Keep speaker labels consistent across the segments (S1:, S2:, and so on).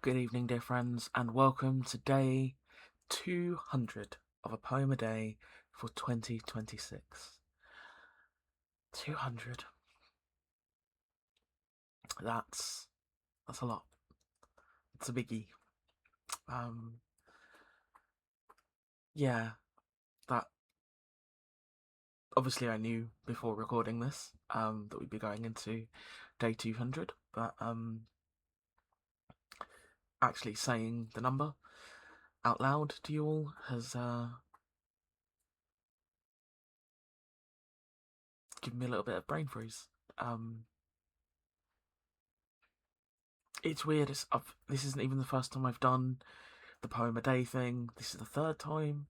S1: Good evening, dear friends, and welcome to day 200 of a poem a day for 2026. 200. That's a lot. It's a biggie. Um, yeah, that obviously I knew before recording this that we'd be going into day 200, but actually saying the number out loud to you all has given me a little bit of brain freeze. It's weird. This isn't even the first time I've done the poem a day thing. This is the third time.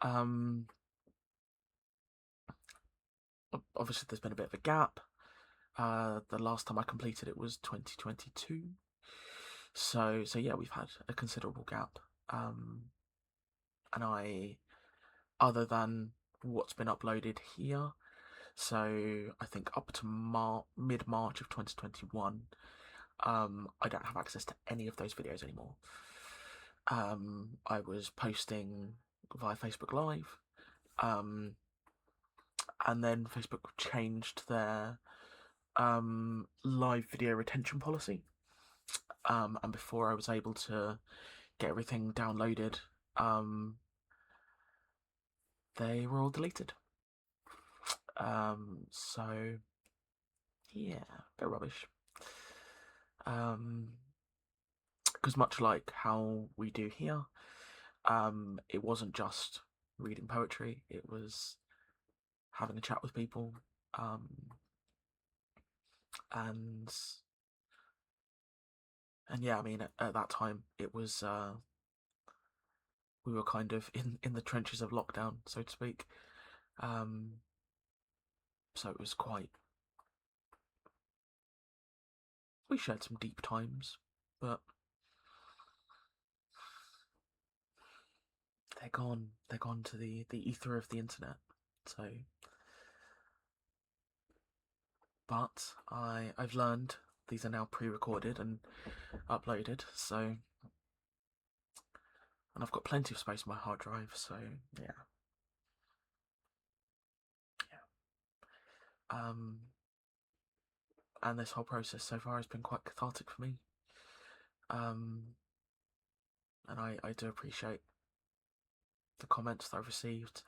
S1: Um, Obviously, there's been a bit of a gap. The last time I completed it was 2022. So yeah, we've had a considerable gap. And other than what's been uploaded here, so I think up to mid-March of 2021, I don't have access to any of those videos anymore. I was posting via Facebook Live, and then Facebook changed their live video retention policy, and before I was able to get everything downloaded, they were all deleted. So yeah, a bit rubbish. Because much like how we do here, it wasn't just reading poetry, it was having a chat with people, and yeah, I mean, at that time it was we were kind of in the trenches of lockdown, so to speak. So it was quite. We shared some deep times, but they're gone. They're gone to the ether of the internet. So, but I've learned these are now pre-recorded and uploaded. So, and I've got plenty of space on my hard drive. So yeah. And this whole process so far has been quite cathartic for me. And I do appreciate the comments that I've received.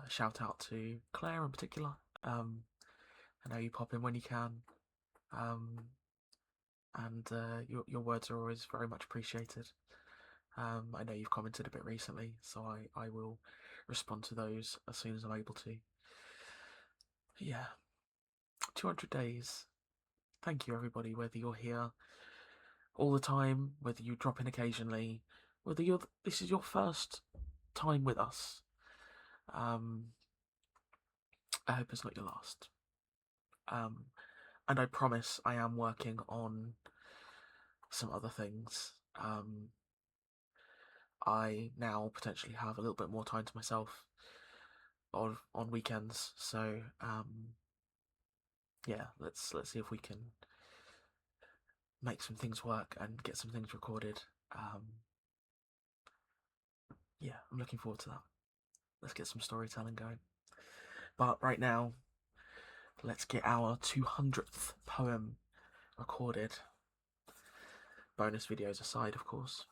S1: Shout out to Claire in particular. I know you pop in when you can, and your words are always very much appreciated. I know you've commented a bit recently, so I will respond to those as soon as I'm able to. Yeah, 200 days. Thank you, everybody, whether you're here all the time, whether you drop in occasionally, whether this is your first time with us. I hope it's not your last. And I promise I am working on some other things. I now potentially have a little bit more time to myself on weekends, so yeah, let's see if we can make some things work and get some things recorded. Yeah, I'm looking forward to that. Let's get some storytelling going. But right now, let's get our 200th poem recorded. Bonus videos aside, of course.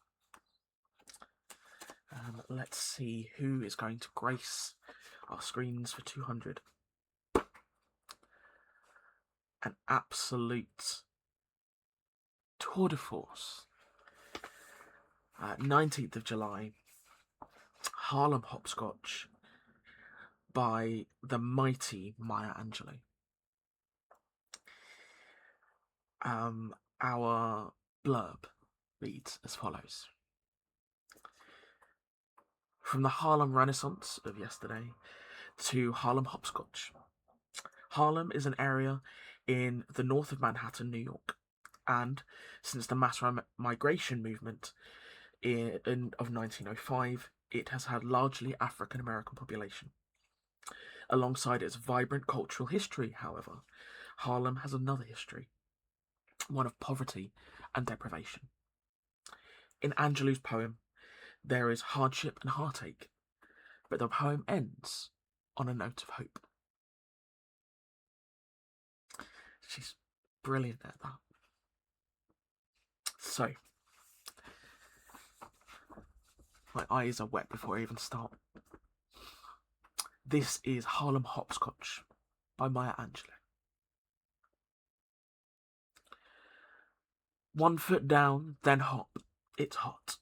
S1: Let's see who is going to grace our screens for 200. An absolute tour de force. 19th of July, Harlem Hopscotch by the mighty Maya Angelou. Our blurb reads as follows. From the Harlem Renaissance of yesterday to Harlem Hopscotch. Harlem is an area in the north of Manhattan, New York, and since the mass migration movement of 1905, it has had largely African American population. Alongside its vibrant cultural history, however, Harlem has another history. one of poverty and deprivation. In Angelou's poem, there is hardship and heartache, but the poem ends on a note of hope. She's brilliant at that. So, my eyes are wet before I even start. This is Harlem Hopscotch by Maya Angelou. 1 foot down, then hop, it's hot.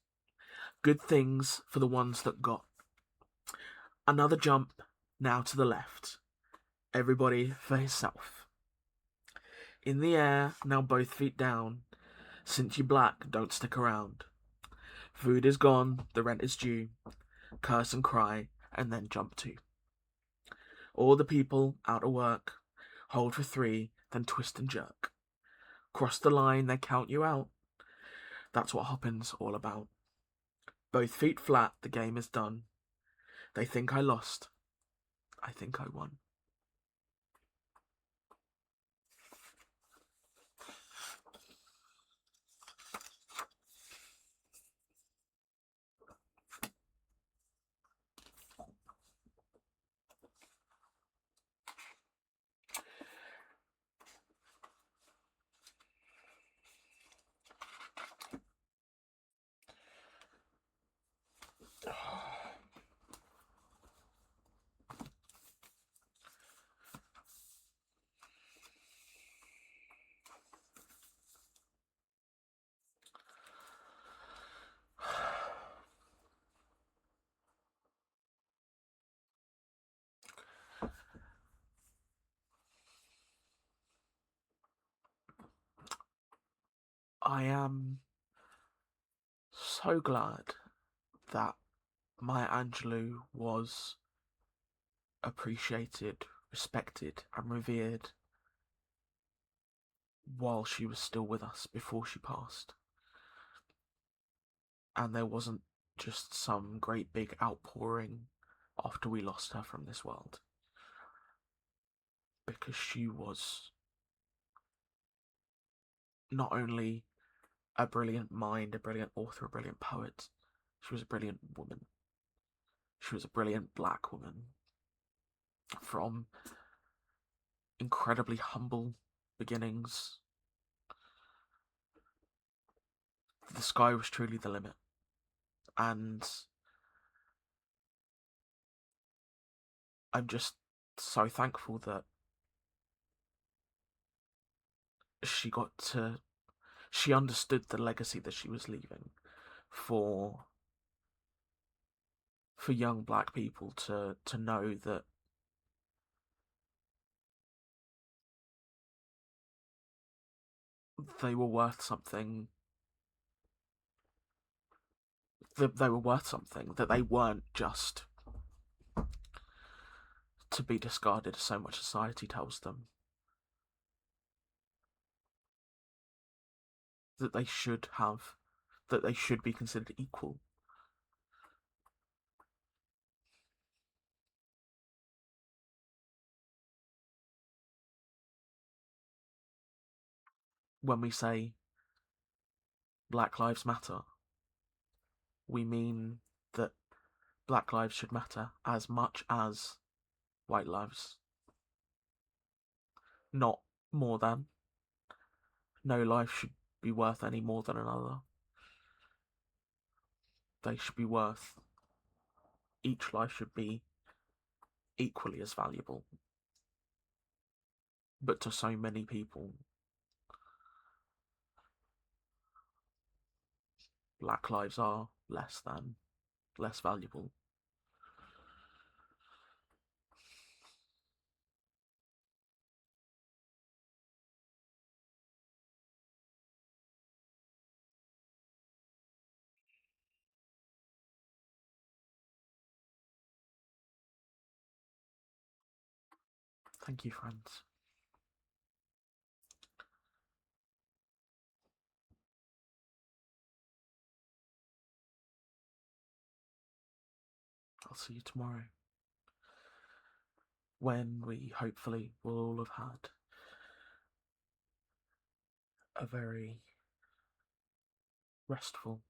S1: Good things for the ones that got. Another jump, now to the left. Everybody for himself. In the air, now both feet down. Since you black, don't stick around. Food is gone, the rent is due. Curse and cry, and then jump too. All the people out of work. Hold for 3, then twist and jerk. Cross the line, they count you out. That's what hopping's all about. Both feet flat, the game is done. They think I lost. I think I won. I am so glad that Maya Angelou was appreciated, respected, and revered while she was still with us before she passed. And there wasn't just some great big outpouring after we lost her from this world. Because she was not only a brilliant mind, a brilliant author, a brilliant poet, she was a brilliant woman. She was a brilliant black woman from incredibly humble beginnings. The sky was truly the limit. And I'm just so thankful that she understood the legacy that she was leaving for young black people to know that they were worth something, that they weren't just to be discarded as so much society tells them, that they should be considered equal. When we say Black Lives Matter, we mean that black lives should matter as much as white lives. Not more than. No life should be worth any more than another. They should be worth, each life should be equally as valuable. But to so many people, black lives are less valuable. Thank you, friends. I'll see you tomorrow, when we hopefully will all have had a very restful